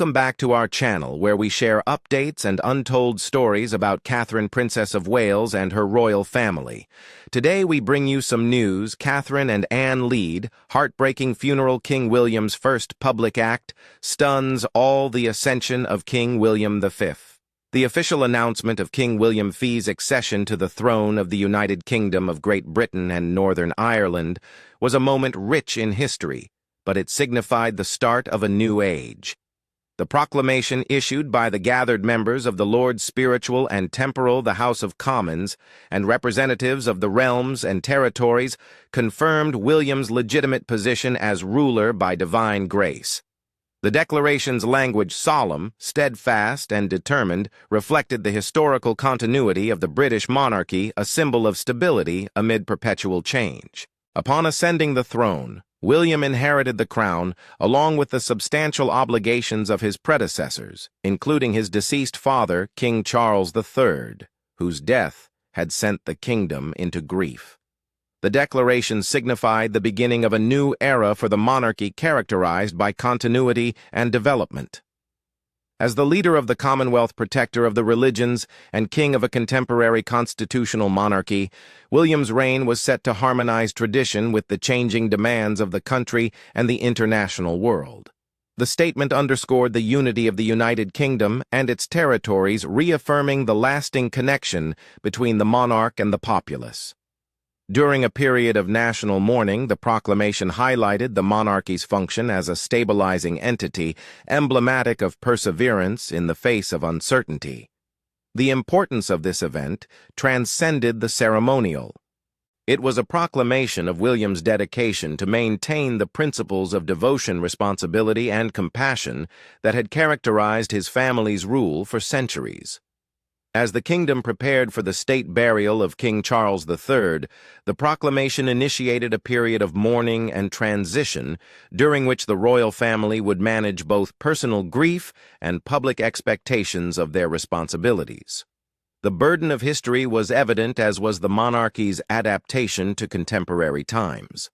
Welcome back to our channel, where we share updates and untold stories about Catherine, Princess of Wales, and her royal family. Today we bring you some news. Catherine and Anne lead, heartbreaking funeral. King William's first public act stuns all. The ascension of King William V. The official announcement of King William V's accession to the throne of the United Kingdom of Great Britain and Northern Ireland was a moment rich in history, but it signified the start of a new age. The proclamation issued by the gathered members of the Lords Spiritual and Temporal, the House of Commons, and representatives of the realms and territories confirmed William's legitimate position as ruler by divine grace. The declaration's language, solemn, steadfast, and determined, reflected the historical continuity of the British monarchy, a symbol of stability amid perpetual change. Upon ascending the throne, William inherited the crown, along with the substantial obligations of his predecessors, including his deceased father, King Charles III, whose death had sent the kingdom into grief. The declaration signified the beginning of a new era for the monarchy, characterized by continuity and development. As the leader of the Commonwealth, protector of the religions, and king of a contemporary constitutional monarchy, William's reign was set to harmonize tradition with the changing demands of the country and the international world. The statement underscored the unity of the United Kingdom and its territories, reaffirming the lasting connection between the monarch and the populace. During a period of national mourning, the proclamation highlighted the monarchy's function as a stabilizing entity, emblematic of perseverance in the face of uncertainty. The importance of this event transcended the ceremonial. It was a proclamation of William's dedication to maintain the principles of devotion, responsibility, and compassion that had characterized his family's rule for centuries. As the kingdom prepared for the state burial of King Charles III, the proclamation initiated a period of mourning and transition, during which the royal family would manage both personal grief and public expectations of their responsibilities. The burden of history was evident, as was the monarchy's adaptation to contemporary times.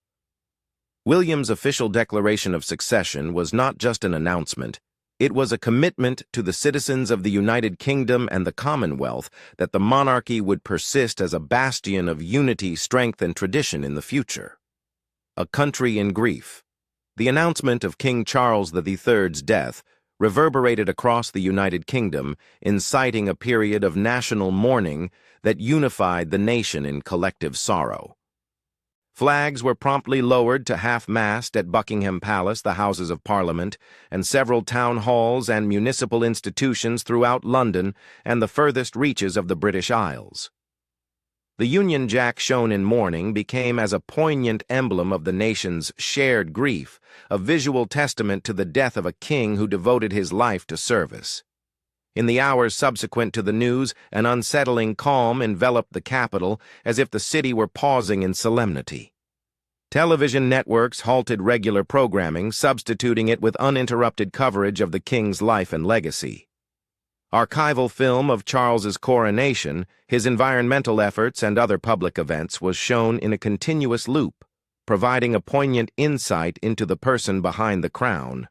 William's official declaration of succession was not just an announcement. It was a commitment to the citizens of the United Kingdom and the Commonwealth that the monarchy would persist as a bastion of unity, strength, and tradition in the future. A country in grief. The announcement of King Charles III's death reverberated across the United Kingdom, inciting a period of national mourning that unified the nation in collective sorrow. Flags were promptly lowered to half-mast at Buckingham Palace, the Houses of Parliament, and several town halls and municipal institutions throughout London and the furthest reaches of the British Isles. The Union Jack, shown in mourning, became as a poignant emblem of the nation's shared grief, a visual testament to the death of a king who devoted his life to service. In the hours subsequent to the news, an unsettling calm enveloped the capital, as if the city were pausing in solemnity. Television networks halted regular programming, substituting it with uninterrupted coverage of the king's life and legacy. Archival film of Charles's coronation, his environmental efforts, and other public events was shown in a continuous loop, providing a poignant insight into the person behind the crown.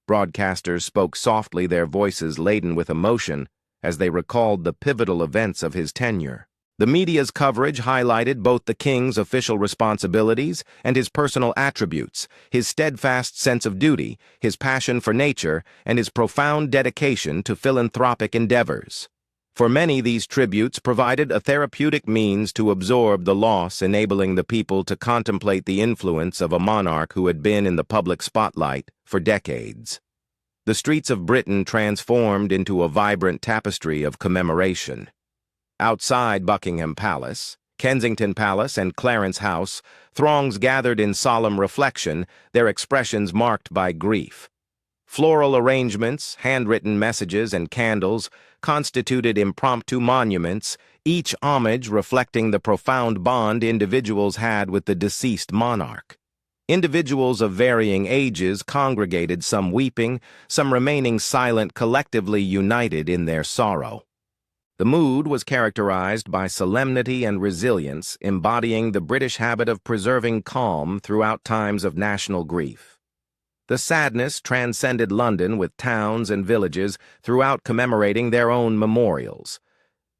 Broadcasters spoke softly, their voices laden with emotion, as they recalled the pivotal events of his tenure. The media's coverage highlighted both the king's official responsibilities and his personal attributes, his steadfast sense of duty, his passion for nature, and his profound dedication to philanthropic endeavors. For many, these tributes provided a therapeutic means to absorb the loss, enabling the people to contemplate the influence of a monarch who had been in the public spotlight for decades. The streets of Britain transformed into a vibrant tapestry of commemoration. Outside Buckingham Palace, Kensington Palace, and Clarence House, throngs gathered in solemn reflection, their expressions marked by grief. Floral arrangements, handwritten messages, and candles constituted impromptu monuments, each homage reflecting the profound bond individuals had with the deceased monarch. Individuals of varying ages congregated, some weeping, some remaining silent, collectively united in their sorrow. The mood was characterized by solemnity and resilience, embodying the British habit of preserving calm throughout times of national grief. The sadness transcended London, with towns and villages throughout commemorating their own memorials.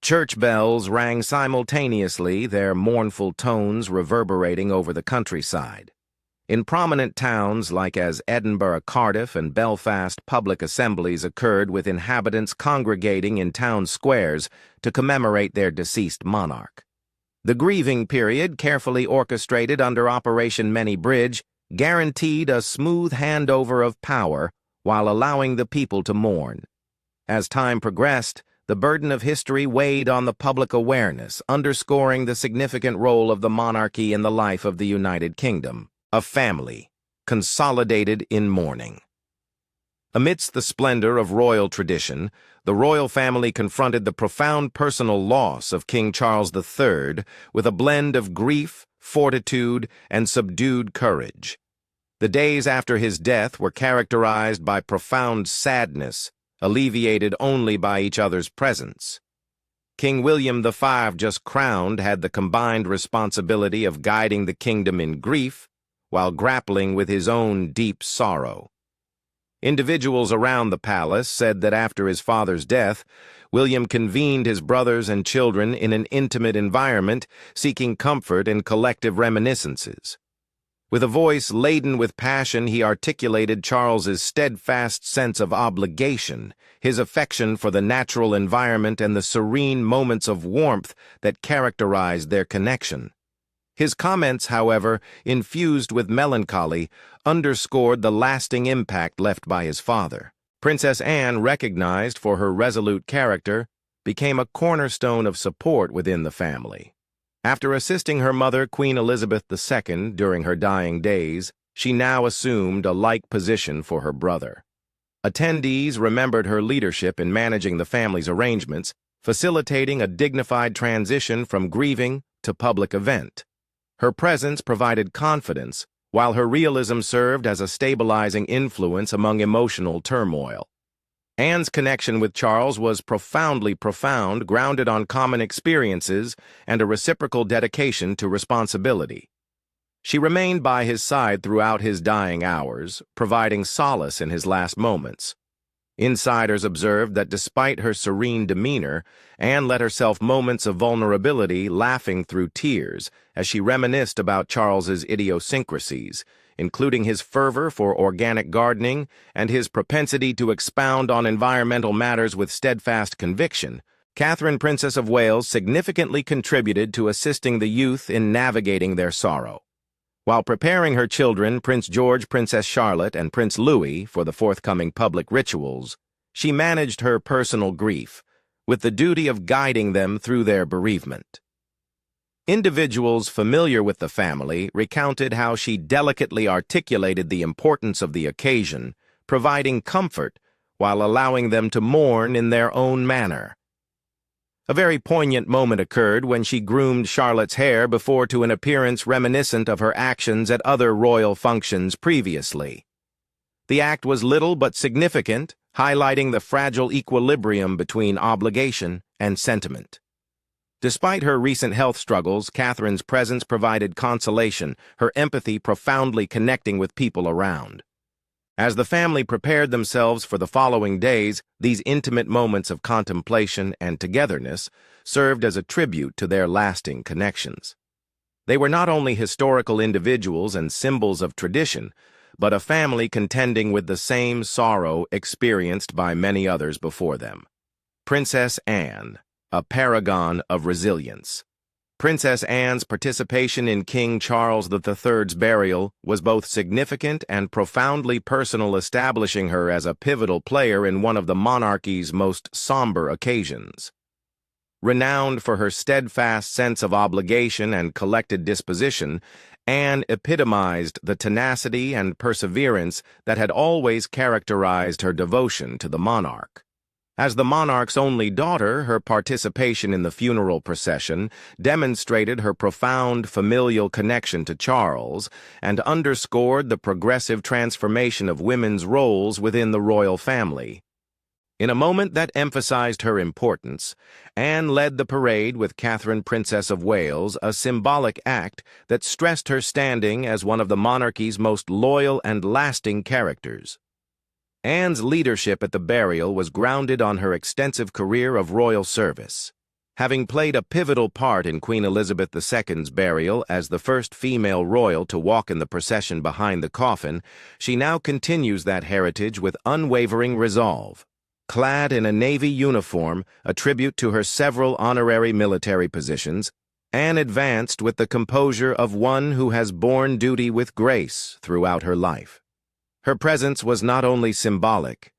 Church bells rang simultaneously, their mournful tones reverberating over the countryside. In prominent towns like as Edinburgh, Cardiff, and Belfast, public assemblies occurred with inhabitants congregating in town squares to commemorate their deceased monarch. The grieving period, carefully orchestrated under Operation Many Bridge, guaranteed a smooth handover of power while allowing the people to mourn. As time progressed, the burden of history weighed on the public awareness, underscoring the significant role of the monarchy in the life of the United Kingdom. A family, consolidated in mourning. Amidst the splendor of royal tradition, the royal family confronted the profound personal loss of King Charles III with a blend of grief, fortitude, and subdued courage. The days after his death were characterized by profound sadness, alleviated only by each other's presence. King William V, just crowned, had the combined responsibility of guiding the kingdom in grief while grappling with his own deep sorrow. Individuals around the palace said that after his father's death, William convened his brothers and children in an intimate environment, seeking comfort in collective reminiscences. With a voice laden with passion, he articulated Charles's steadfast sense of obligation, his affection for the natural environment, and the serene moments of warmth that characterized their connection. His comments, however, infused with melancholy, underscored the lasting impact left by his father. Princess Anne, recognized for her resolute character, became a cornerstone of support within the family. After assisting her mother, Queen Elizabeth II, during her dying days, she now assumed a like position for her brother. Attendees remembered her leadership in managing the family's arrangements, facilitating a dignified transition from grieving to public event. Her presence provided confidence, while her realism served as a stabilizing influence among emotional turmoil. Anne's connection with Charles was profound, grounded on common experiences and a reciprocal dedication to responsibility. She remained by his side throughout his dying hours, providing solace in his last moments. Insiders observed that despite her serene demeanor, Anne let herself moments of vulnerability, laughing through tears as she reminisced about Charles's idiosyncrasies, including his fervor for organic gardening and his propensity to expound on environmental matters with steadfast conviction. Catherine, Princess of Wales, significantly contributed to assisting the youth in navigating their sorrow. While preparing her children, Prince George, Princess Charlotte, and Prince Louis, for the forthcoming public rituals, she managed her personal grief, with the duty of guiding them through their bereavement. Individuals familiar with the family recounted how she delicately articulated the importance of the occasion, providing comfort while allowing them to mourn in their own manner. A very poignant moment occurred when she groomed Charlotte's hair before to an appearance reminiscent of her actions at other royal functions previously. The act was little but significant, highlighting the fragile equilibrium between obligation and sentiment. Despite her recent health struggles, Catherine's presence provided consolation, her empathy profoundly connecting with people around. As the family prepared themselves for the following days, these intimate moments of contemplation and togetherness served as a tribute to their lasting connections. They were not only historical individuals and symbols of tradition, but a family contending with the same sorrow experienced by many others before them. Princess Anne, a paragon of resilience. Princess Anne's participation in King Charles III's burial was both significant and profoundly personal, establishing her as a pivotal player in one of the monarchy's most somber occasions. Renowned for her steadfast sense of obligation and collected disposition, Anne epitomized the tenacity and perseverance that had always characterized her devotion to the monarch. As the monarch's only daughter, her participation in the funeral procession demonstrated her profound familial connection to Charles and underscored the progressive transformation of women's roles within the royal family. In a moment that emphasized her importance, Anne led the parade with Catherine, Princess of Wales, a symbolic act that stressed her standing as one of the monarchy's most loyal and lasting characters. Anne's leadership at the burial was grounded on her extensive career of royal service. Having played a pivotal part in Queen Elizabeth II's burial as the first female royal to walk in the procession behind the coffin, she now continues that heritage with unwavering resolve. Clad in a Navy uniform, a tribute to her several honorary military positions, Anne advanced with the composure of one who has borne duty with grace throughout her life. Her presence was not only symbolic,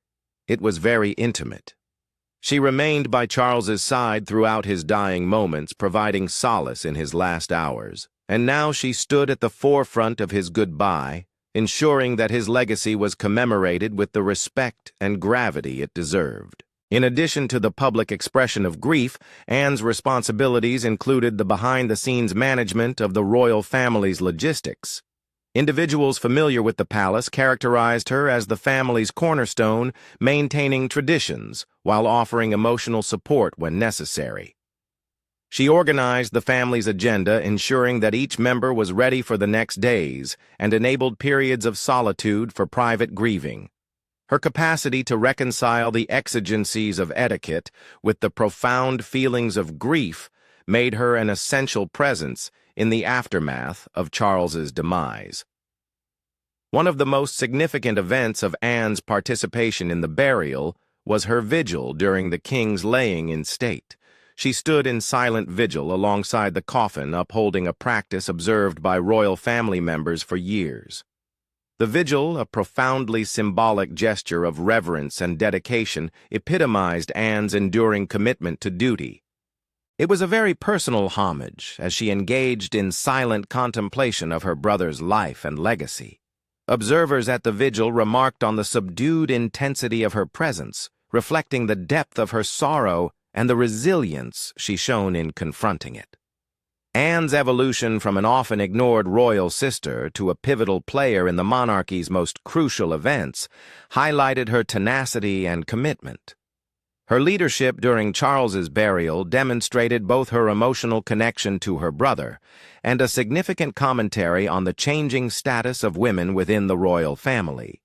it was very intimate. She remained by Charles's side throughout his dying moments, providing solace in his last hours, and now she stood at the forefront of his goodbye, ensuring that his legacy was commemorated with the respect and gravity it deserved. In addition to the public expression of grief, Anne's responsibilities included the behind-the-scenes management of the royal family's logistics. Individuals familiar with the palace characterized her as the family's cornerstone, maintaining traditions while offering emotional support when necessary. She organized the family's agenda, ensuring that each member was ready for the next days, and enabled periods of solitude for private grieving. Her capacity to reconcile the exigencies of etiquette with the profound feelings of grief made her an essential presence in the aftermath of Charles's demise. One of the most significant events of Anne's participation in the burial was her vigil during the king's laying in state. She stood in silent vigil alongside the coffin, upholding a practice observed by royal family members for years. The vigil, a profoundly symbolic gesture of reverence and dedication, epitomized Anne's enduring commitment to duty. It was a very personal homage as she engaged in silent contemplation of her brother's life and legacy. Observers at the vigil remarked on the subdued intensity of her presence, reflecting the depth of her sorrow and the resilience she shown in confronting it. Anne's evolution from an often ignored royal sister to a pivotal player in the monarchy's most crucial events highlighted her tenacity and commitment. Her leadership during Charles's burial demonstrated both her emotional connection to her brother and a significant commentary on the changing status of women within the royal family.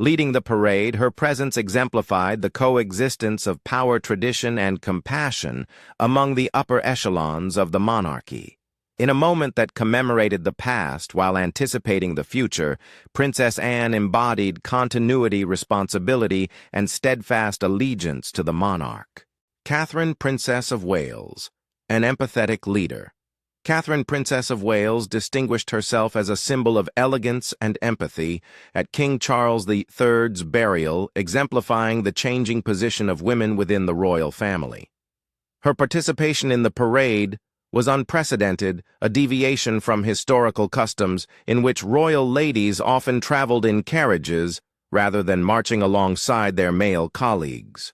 Leading the parade, her presence exemplified the coexistence of power, tradition, and compassion among the upper echelons of the monarchy. In a moment that commemorated the past while anticipating the future, Princess Anne embodied continuity, responsibility, and steadfast allegiance to the monarch. Catherine, Princess of Wales, an empathetic leader. Catherine, Princess of Wales, distinguished herself as a symbol of elegance and empathy at King Charles III's burial, exemplifying the changing position of women within the royal family. Her participation in the parade was unprecedented, a deviation from historical customs in which royal ladies often traveled in carriages rather than marching alongside their male colleagues.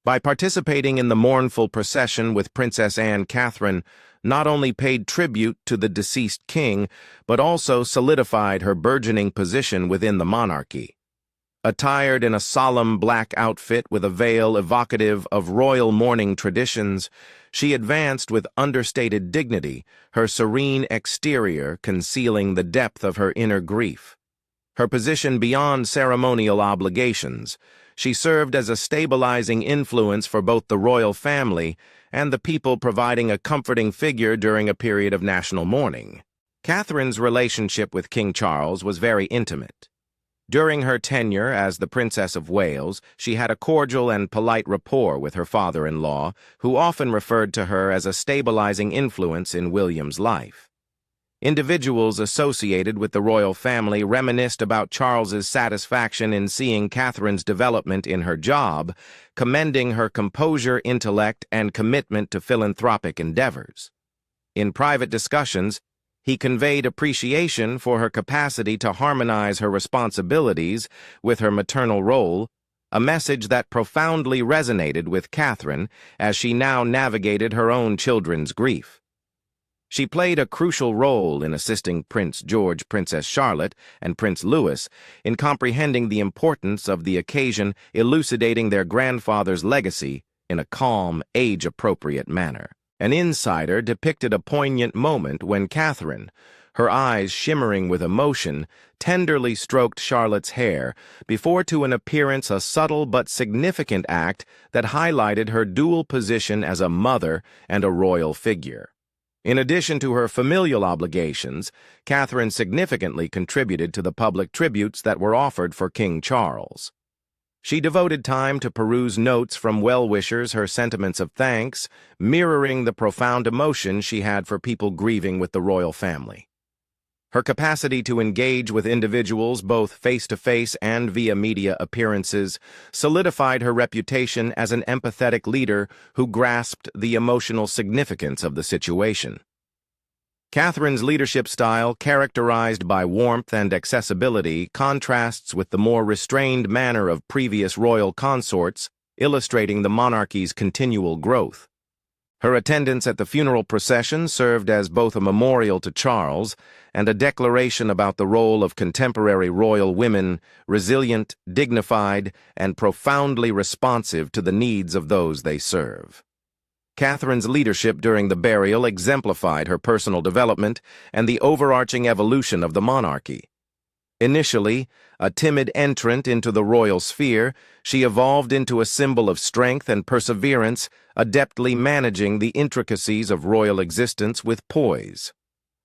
By participating in the mournful procession with Princess Anne, Catherine not only paid tribute to the deceased king, but also solidified her burgeoning position within the monarchy. Attired in a solemn black outfit with a veil evocative of royal mourning traditions, she advanced with understated dignity, her serene exterior concealing the depth of her inner grief. Her position beyond ceremonial obligations, she served as a stabilizing influence for both the royal family and the people, providing a comforting figure during a period of national mourning. Catherine's relationship with King Charles was very intimate. During her tenure as the Princess of Wales, she had a cordial and polite rapport with her father-in-law, who often referred to her as a stabilizing influence in William's life. Individuals associated with the royal family reminisced about Charles's satisfaction in seeing Catherine's development in her job, commending her composure, intellect, and commitment to philanthropic endeavors. In private discussions, he conveyed appreciation for her capacity to harmonize her responsibilities with her maternal role, a message that profoundly resonated with Catherine as she now navigated her own children's grief. She played a crucial role in assisting Prince George, Princess Charlotte, and Prince Louis in comprehending the importance of the occasion, elucidating their grandfather's legacy in a calm, age-appropriate manner. An insider depicted a poignant moment when Catherine, her eyes shimmering with emotion, tenderly stroked Charlotte's hair before to an appearance a subtle but significant act that highlighted her dual position as a mother and a royal figure. In addition to her familial obligations, Catherine significantly contributed to the public tributes that were offered for King Charles. She devoted time to peruse notes from well-wishers, her sentiments of thanks, mirroring the profound emotion she had for people grieving with the royal family. Her capacity to engage with individuals both face-to-face and via media appearances solidified her reputation as an empathetic leader who grasped the emotional significance of the situation. Catherine's leadership style, characterized by warmth and accessibility, contrasts with the more restrained manner of previous royal consorts, illustrating the monarchy's continual growth. Her attendance at the funeral procession served as both a memorial to Charles and a declaration about the role of contemporary royal women, resilient, dignified, and profoundly responsive to the needs of those they serve. Catherine's leadership during the burial exemplified her personal development and the overarching evolution of the monarchy. Initially, a timid entrant into the royal sphere, she evolved into a symbol of strength and perseverance, adeptly managing the intricacies of royal existence with poise.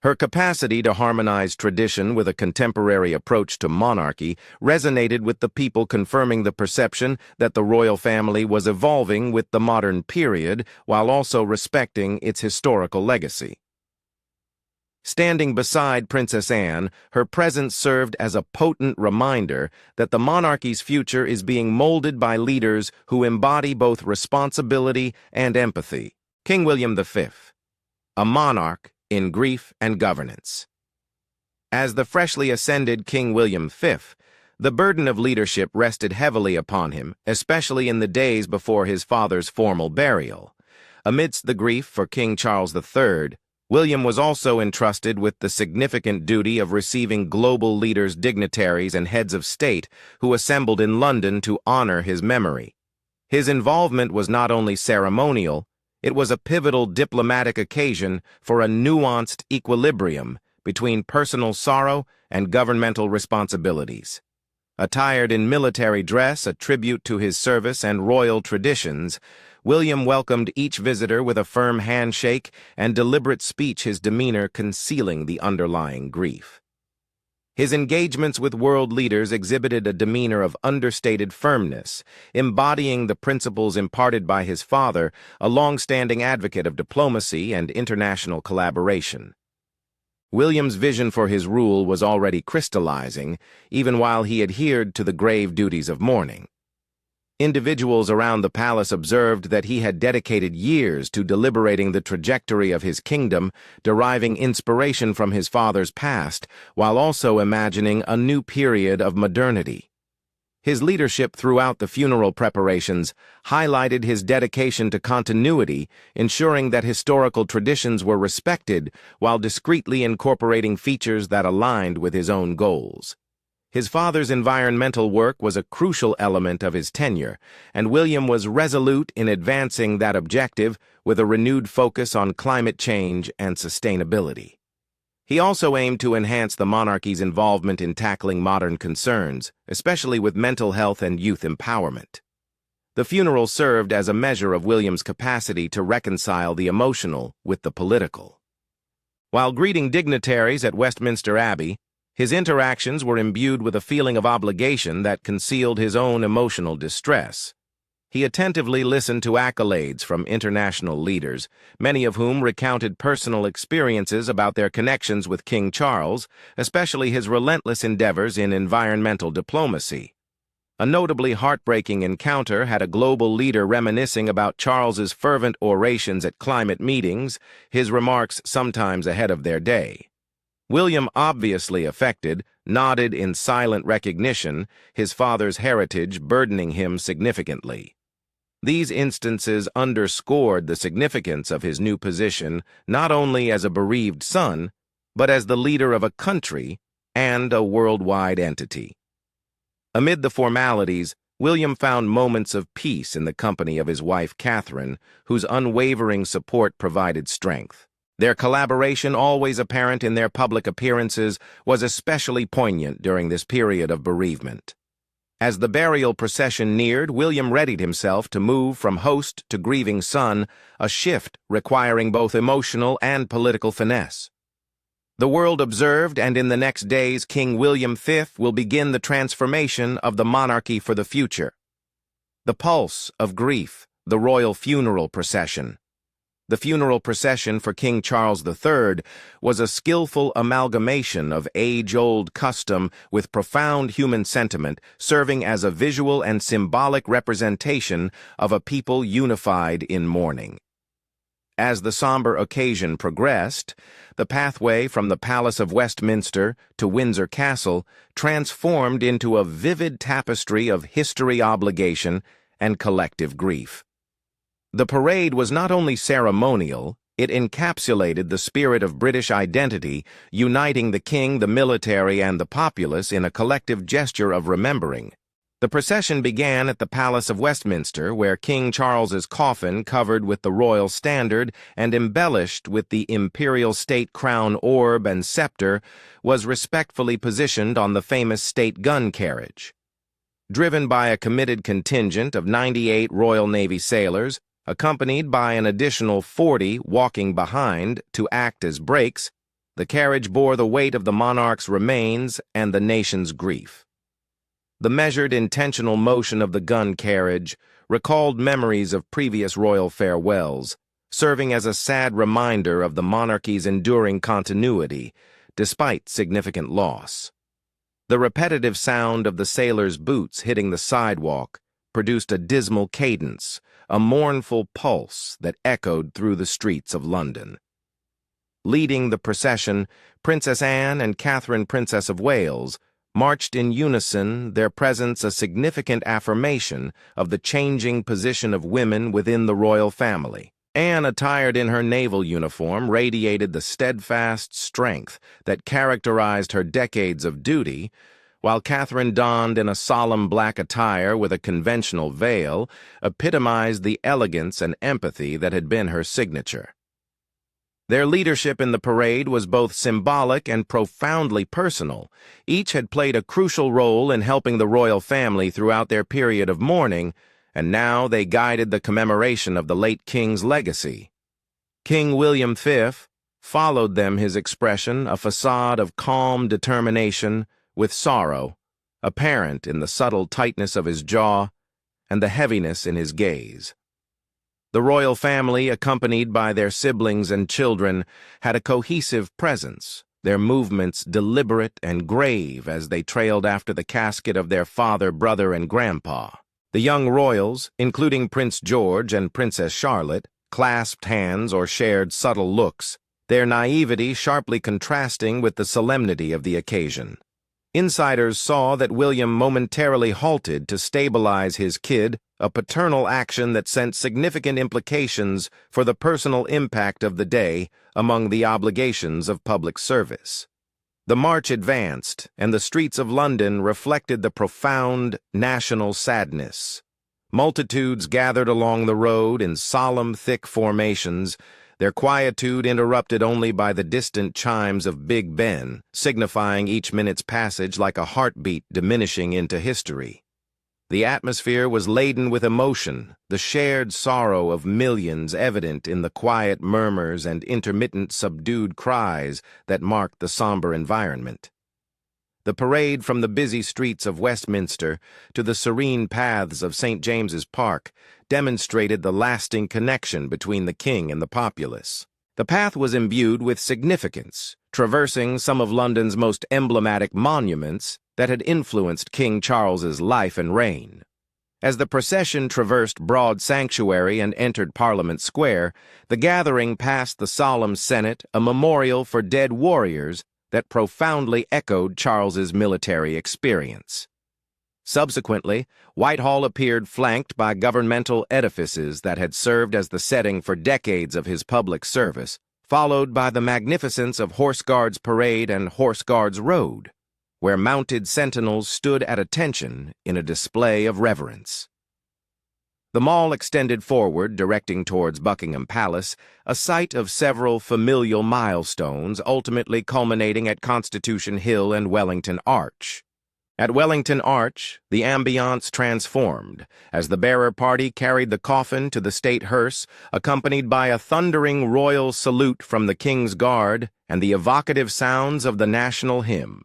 Her capacity to harmonize tradition with a contemporary approach to monarchy resonated with the people, confirming the perception that the royal family was evolving with the modern period while also respecting its historical legacy. Standing beside Princess Anne, her presence served as a potent reminder that the monarchy's future is being molded by leaders who embody both responsibility and empathy. King William V, a monarch in grief and governance. As the freshly ascended King William V, the burden of leadership rested heavily upon him, especially in the days before his father's formal burial. Amidst the grief for King Charles III, William was also entrusted with the significant duty of receiving global leaders, dignitaries, and heads of state who assembled in London to honor his memory. His involvement was not only ceremonial, it was a pivotal diplomatic occasion for a nuanced equilibrium between personal sorrow and governmental responsibilities. Attired in military dress, a tribute to his service and royal traditions, William welcomed each visitor with a firm handshake and deliberate speech, his demeanor concealing the underlying grief. His engagements with world leaders exhibited a demeanor of understated firmness, embodying the principles imparted by his father, a long-standing advocate of diplomacy and international collaboration. William's vision for his rule was already crystallizing, even while he adhered to the grave duties of mourning. Individuals around the palace observed that he had dedicated years to deliberating the trajectory of his kingdom, deriving inspiration from his father's past, while also imagining a new period of modernity. His leadership throughout the funeral preparations highlighted his dedication to continuity, ensuring that historical traditions were respected while discreetly incorporating features that aligned with his own goals. His father's environmental work was a crucial element of his tenure, and William was resolute in advancing that objective with a renewed focus on climate change and sustainability. He also aimed to enhance the monarchy's involvement in tackling modern concerns, especially with mental health and youth empowerment. The funeral served as a measure of William's capacity to reconcile the emotional with the political. While greeting dignitaries at Westminster Abbey, his interactions were imbued with a feeling of obligation that concealed his own emotional distress. He attentively listened to accolades from international leaders, many of whom recounted personal experiences about their connections with King Charles, especially his relentless endeavors in environmental diplomacy. A notably heartbreaking encounter had a global leader reminiscing about Charles's fervent orations at climate meetings, his remarks sometimes ahead of their day. William, obviously affected, nodded in silent recognition, his father's heritage burdening him significantly. These instances underscored the significance of his new position not only as a bereaved son, but as the leader of a country and a worldwide entity. Amid the formalities, William found moments of peace in the company of his wife Catherine, whose unwavering support provided strength. Their collaboration, always apparent in their public appearances, was especially poignant during this period of bereavement. As the burial procession neared, William readied himself to move from host to grieving son, a shift requiring both emotional and political finesse. The world observed, and in the next days, King William V will begin the transformation of the monarchy for the future. The pulse of grief, the royal funeral procession. The funeral procession for King Charles III was a skillful amalgamation of age-old custom with profound human sentiment, serving as a visual and symbolic representation of a people unified in mourning. As the somber occasion progressed, the pathway from the Palace of Westminster to Windsor Castle transformed into a vivid tapestry of history, obligation, and collective grief. The parade was not only ceremonial, it encapsulated the spirit of British identity, uniting the king, the military, and the populace in a collective gesture of remembering. The procession began at the Palace of Westminster, where King Charles's coffin, covered with the royal standard and embellished with the imperial state crown orb and scepter, was respectfully positioned on the famous state gun carriage. Driven by a committed contingent of 98 Royal Navy sailors, accompanied by an additional 40 walking behind to act as brakes, the carriage bore the weight of the monarch's remains and the nation's grief. The measured, intentional motion of the gun carriage recalled memories of previous royal farewells, serving as a sad reminder of the monarchy's enduring continuity, despite significant loss. The repetitive sound of the sailors' boots hitting the sidewalk produced a dismal cadence, a mournful pulse that echoed through the streets of London. Leading the procession, Princess Anne and Catherine, Princess of Wales, marched in unison, their presence a significant affirmation of the changing position of women within the royal family. Anne, attired in her naval uniform, radiated the steadfast strength that characterized her decades of duty, while Catherine, donned in a solemn black attire with a conventional veil, epitomized the elegance and empathy that had been her signature. Their leadership in the parade was both symbolic and profoundly personal. Each had played a crucial role in helping the royal family throughout their period of mourning, and now they guided the commemoration of the late king's legacy. King William V followed them, his expression a facade of calm determination, with sorrow apparent in the subtle tightness of his jaw and the heaviness in his gaze. The royal family, accompanied by their siblings and children, had a cohesive presence, their movements deliberate and grave as they trailed after the casket of their father, brother, and grandpa. The young royals, including Prince George and Princess Charlotte, clasped hands or shared subtle looks, their naivety sharply contrasting with the solemnity of the occasion. Insiders saw that William momentarily halted to stabilize his kid, a paternal action that sent significant implications for the personal impact of the day among the obligations of public service. The march advanced, and the streets of London reflected the profound national sadness. Multitudes gathered along the road in solemn, thick formations, their quietude interrupted only by the distant chimes of Big Ben, signifying each minute's passage like a heartbeat diminishing into history. The atmosphere was laden with emotion, the shared sorrow of millions evident in the quiet murmurs and intermittent subdued cries that marked the somber environment. The parade from the busy streets of Westminster to the serene paths of St. James's Park demonstrated the lasting connection between the king and the populace. The path was imbued with significance, traversing some of London's most emblematic monuments that had influenced King Charles's life and reign. As the procession traversed Broad Sanctuary and entered Parliament Square, the gathering passed the solemn Senate, a memorial for dead warriors that profoundly echoed Charles's military experience. Subsequently, Whitehall appeared flanked by governmental edifices that had served as the setting for decades of his public service, followed by the magnificence of Horse Guards Parade and Horse Guards Road, where mounted sentinels stood at attention in a display of reverence. The mall extended forward, directing towards Buckingham Palace, a site of several familial milestones, ultimately culminating at Constitution Hill and Wellington Arch. At Wellington Arch, the ambiance transformed as the bearer party carried the coffin to the state hearse, accompanied by a thundering royal salute from the King's Guard and the evocative sounds of the national hymn.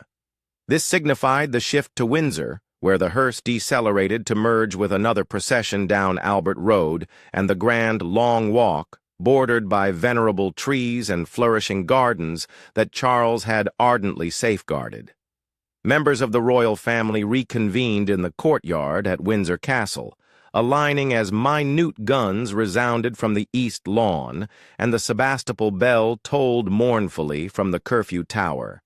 This signified the shift to Windsor, where the hearse decelerated to merge with another procession down Albert Road and the grand Long Walk, bordered by venerable trees and flourishing gardens that Charles had ardently safeguarded. Members of the royal family reconvened in the courtyard at Windsor Castle, aligning as minute guns resounded from the east lawn, and the Sebastopol bell tolled mournfully from the curfew tower.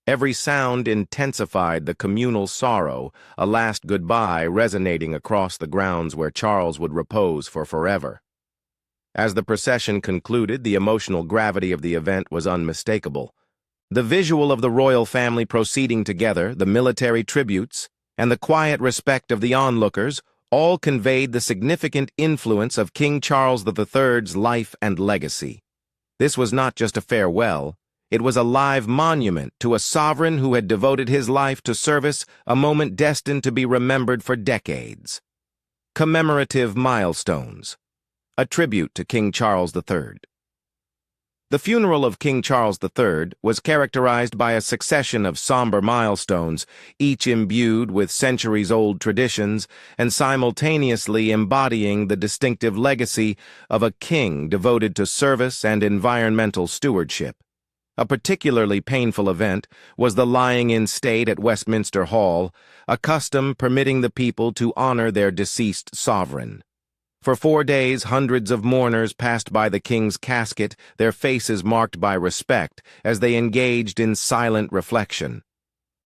Every sound intensified the communal sorrow, a last goodbye resonating across the grounds where Charles would repose for forever. As the procession concluded, the emotional gravity of the event was unmistakable. The visual of the royal family proceeding together, the military tributes, and the quiet respect of the onlookers all conveyed the significant influence of King Charles III's life and legacy. This was not just a farewell, it was a live monument to a sovereign who had devoted his life to service, a moment destined to be remembered for decades. Commemorative milestones. A tribute to King Charles III. The funeral of King Charles III was characterized by a succession of somber milestones, each imbued with centuries-old traditions and simultaneously embodying the distinctive legacy of a king devoted to service and environmental stewardship. A particularly painful event was the lying in state at Westminster Hall, a custom permitting the people to honor their deceased sovereign. For 4 days, hundreds of mourners passed by the king's casket, their faces marked by respect, as they engaged in silent reflection.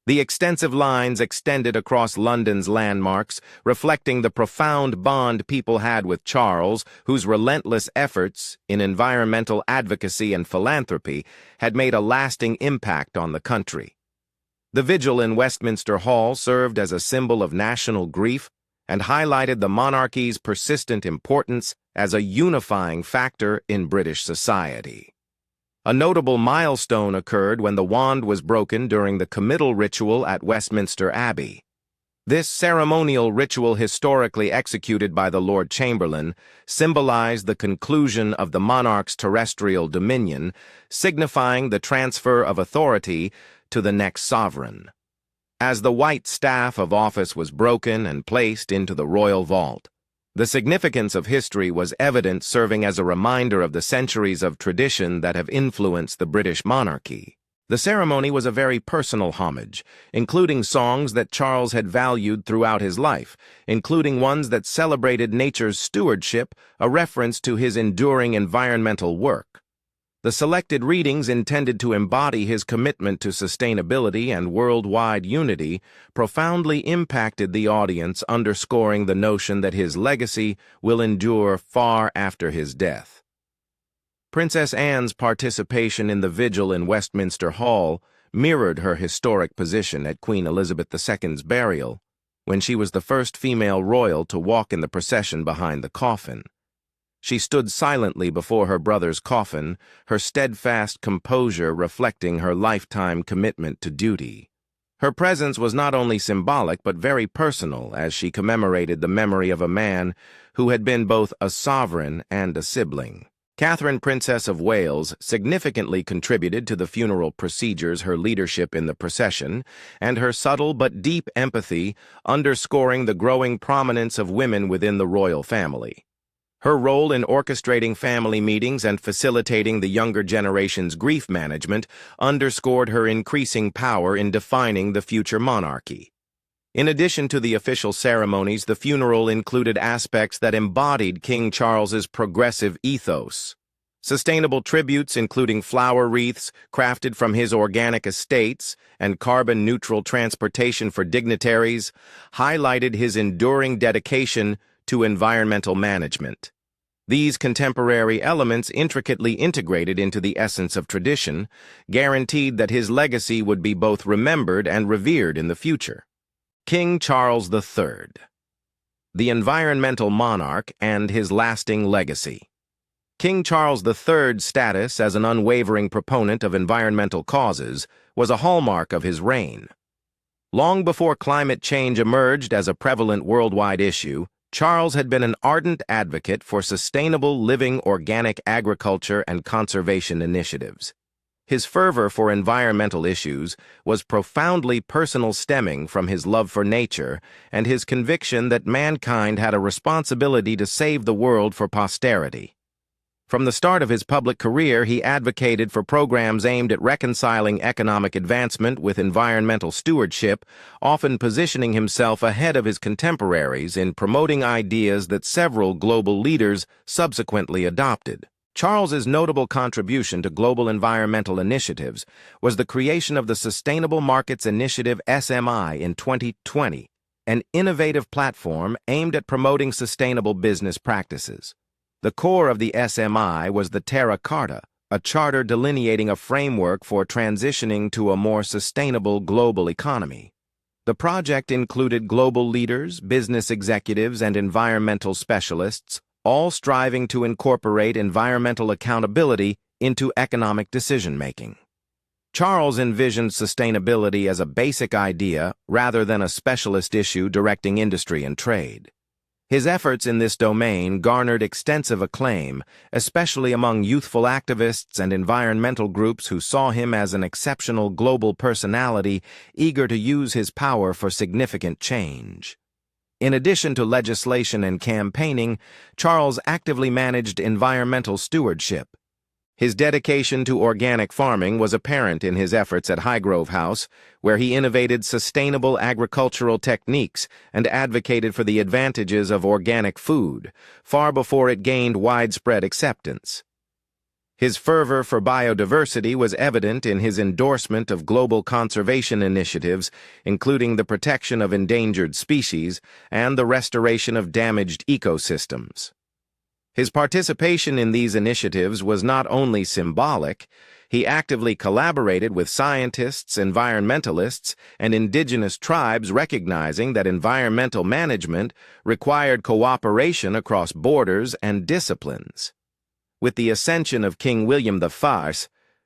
The extensive lines extended across London's landmarks, reflecting the profound bond people had with Charles, whose relentless efforts in environmental advocacy and philanthropy had made a lasting impact on the country. The vigil in Westminster Hall served as a symbol of national grief and highlighted the monarchy's persistent importance as a unifying factor in British society. A notable milestone occurred when the wand was broken during the committal ritual at Westminster Abbey. This ceremonial ritual, historically executed by the Lord Chamberlain, symbolized the conclusion of the monarch's terrestrial dominion, signifying the transfer of authority to the next sovereign. As the white staff of office was broken and placed into the royal vault, the significance of history was evident, serving as a reminder of the centuries of tradition that have influenced the British monarchy. The ceremony was a very personal homage, including songs that Charles had valued throughout his life, including ones that celebrated nature's stewardship, a reference to his enduring environmental work. The selected readings, intended to embody his commitment to sustainability and worldwide unity, profoundly impacted the audience, underscoring the notion that his legacy will endure far after his death. Princess Anne's participation in the vigil in Westminster Hall mirrored her historic position at Queen Elizabeth II's burial, when she was the first female royal to walk in the procession behind the coffin. She stood silently before her brother's coffin, her steadfast composure reflecting her lifetime commitment to duty. Her presence was not only symbolic but very personal, as she commemorated the memory of a man who had been both a sovereign and a sibling. Catherine, Princess of Wales, significantly contributed to the funeral procedures, her leadership in the procession, and her subtle but deep empathy, underscoring the growing prominence of women within the royal family. Her role in orchestrating family meetings and facilitating the younger generation's grief management underscored her increasing power in defining the future monarchy. In addition to the official ceremonies, the funeral included aspects that embodied King Charles's progressive ethos. Sustainable tributes, including flower wreaths crafted from his organic estates and carbon-neutral transportation for dignitaries, highlighted his enduring dedication to environmental management. These contemporary elements, intricately integrated into the essence of tradition, guaranteed that his legacy would be both remembered and revered in the future. King Charles III, the environmental monarch and his lasting legacy. King Charles III's status as an unwavering proponent of environmental causes was a hallmark of his reign. Long before climate change emerged as a prevalent worldwide issue, Charles had been an ardent advocate for sustainable living, organic agriculture, and conservation initiatives. His fervor for environmental issues was profoundly personal, stemming from his love for nature and his conviction that mankind had a responsibility to save the world for posterity. From the start of his public career, he advocated for programs aimed at reconciling economic advancement with environmental stewardship, often positioning himself ahead of his contemporaries in promoting ideas that several global leaders subsequently adopted. Charles's notable contribution to global environmental initiatives was the creation of the Sustainable Markets Initiative (SMI) in 2020, an innovative platform aimed at promoting sustainable business practices. The core of the SMI was the Terra Carta, a charter delineating a framework for transitioning to a more sustainable global economy. The project included global leaders, business executives, and environmental specialists, all striving to incorporate environmental accountability into economic decision-making. Charles envisioned sustainability as a basic idea rather than a specialist issue directing industry and trade. His efforts in this domain garnered extensive acclaim, especially among youthful activists and environmental groups who saw him as an exceptional global personality eager to use his power for significant change. In addition to legislation and campaigning, Charles actively managed environmental stewardship. His dedication to organic farming was apparent in his efforts at Highgrove House, where he innovated sustainable agricultural techniques and advocated for the advantages of organic food, far before it gained widespread acceptance. His fervor for biodiversity was evident in his endorsement of global conservation initiatives, including the protection of endangered species and the restoration of damaged ecosystems. His participation in these initiatives was not only symbolic. He actively collaborated with scientists, environmentalists, and indigenous tribes, recognizing that environmental management required cooperation across borders and disciplines. With the ascension of King William I,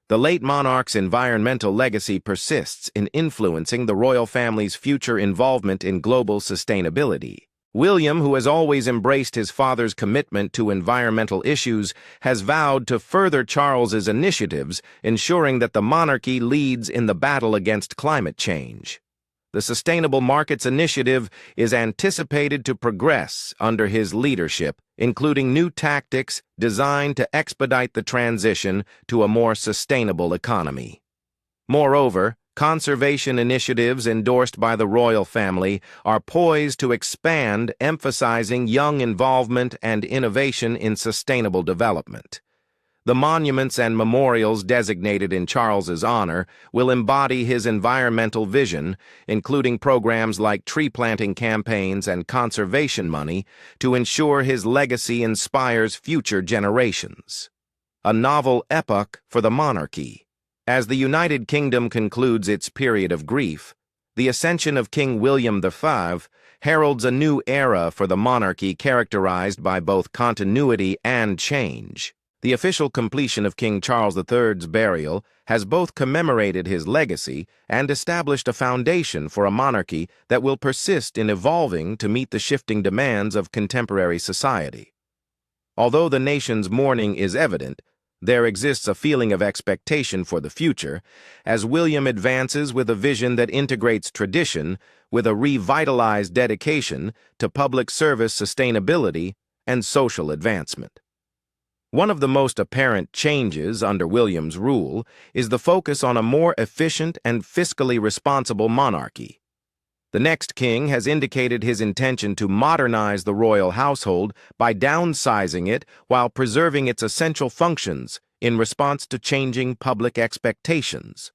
the late monarch's environmental legacy persists in influencing the royal family's future involvement in global sustainability. William, who has always embraced his father's commitment to environmental issues, has vowed to further Charles's initiatives, ensuring that the monarchy leads in the battle against climate change. The Sustainable Markets Initiative is anticipated to progress under his leadership, including new tactics designed to expedite the transition to a more sustainable economy. Moreover, conservation initiatives endorsed by the royal family are poised to expand, emphasizing young involvement and innovation in sustainable development. The monuments and memorials designated in Charles's honor will embody his environmental vision, including programs like tree planting campaigns and conservation money, to ensure his legacy inspires future generations. A novel epoch for the monarchy. As the United Kingdom concludes its period of grief, the ascension of King William V heralds a new era for the monarchy characterized by both continuity and change. The official completion of King Charles III's burial has both commemorated his legacy and established a foundation for a monarchy that will persist in evolving to meet the shifting demands of contemporary society. Although the nation's mourning is evident, there exists a feeling of expectation for the future as William advances with a vision that integrates tradition with a revitalized dedication to public service, sustainability, and social advancement. One of the most apparent changes under William's rule is the focus on a more efficient and fiscally responsible monarchy. The next king has indicated his intention to modernize the royal household by downsizing it while preserving its essential functions in response to changing public expectations.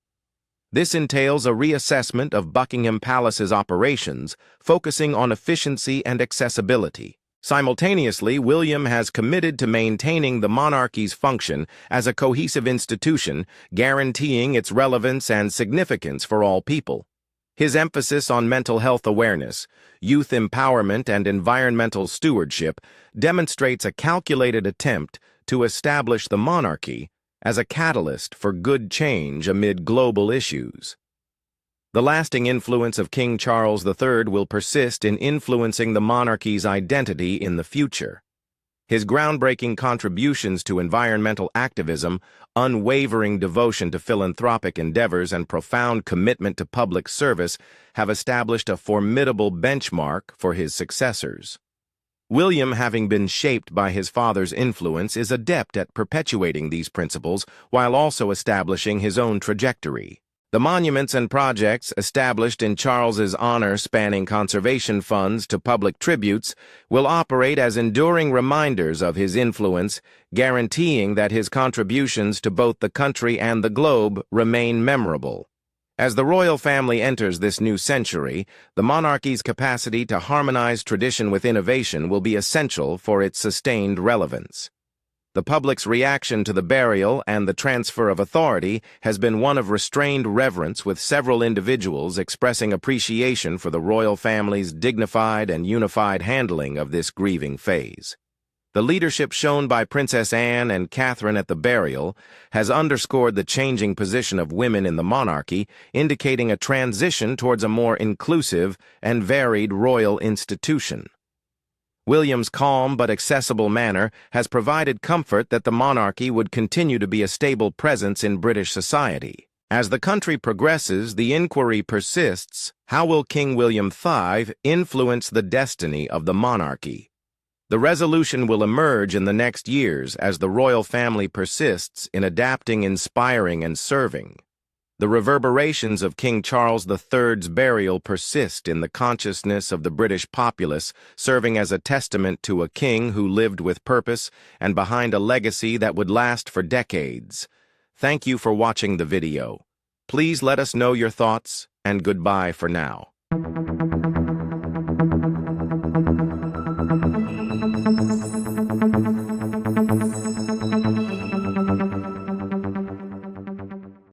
This entails a reassessment of Buckingham Palace's operations, focusing on efficiency and accessibility. Simultaneously, William has committed to maintaining the monarchy's function as a cohesive institution, guaranteeing its relevance and significance for all people. His emphasis on mental health awareness, youth empowerment, and environmental stewardship demonstrates a calculated attempt to establish the monarchy as a catalyst for good change amid global issues. The lasting influence of King Charles III will persist in influencing the monarchy's identity in the future. His groundbreaking contributions to environmental activism, unwavering devotion to philanthropic endeavors, and profound commitment to public service have established a formidable benchmark for his successors. William, having been shaped by his father's influence, is adept at perpetuating these principles while also establishing his own trajectory. The monuments and projects established in Charles's honor, spanning conservation funds to public tributes, will operate as enduring reminders of his influence, guaranteeing that his contributions to both the country and the globe remain memorable. As the royal family enters this new century, the monarchy's capacity to harmonize tradition with innovation will be essential for its sustained relevance. The public's reaction to the burial and the transfer of authority has been one of restrained reverence, with several individuals expressing appreciation for the royal family's dignified and unified handling of this grieving phase. The leadership shown by Princess Anne and Catherine at the burial has underscored the changing position of women in the monarchy, indicating a transition towards a more inclusive and varied royal institution. William's calm but accessible manner has provided comfort that the monarchy would continue to be a stable presence in British society. As the country progresses, the inquiry persists: how will King William V influence the destiny of the monarchy? The resolution will emerge in the next years as the royal family persists in adapting, inspiring, and serving. The reverberations of King Charles III's burial persist in the consciousness of the British populace, serving as a testament to a king who lived with purpose and behind a legacy that would last for decades. Thank you for watching the video. Please let us know your thoughts, and goodbye for now.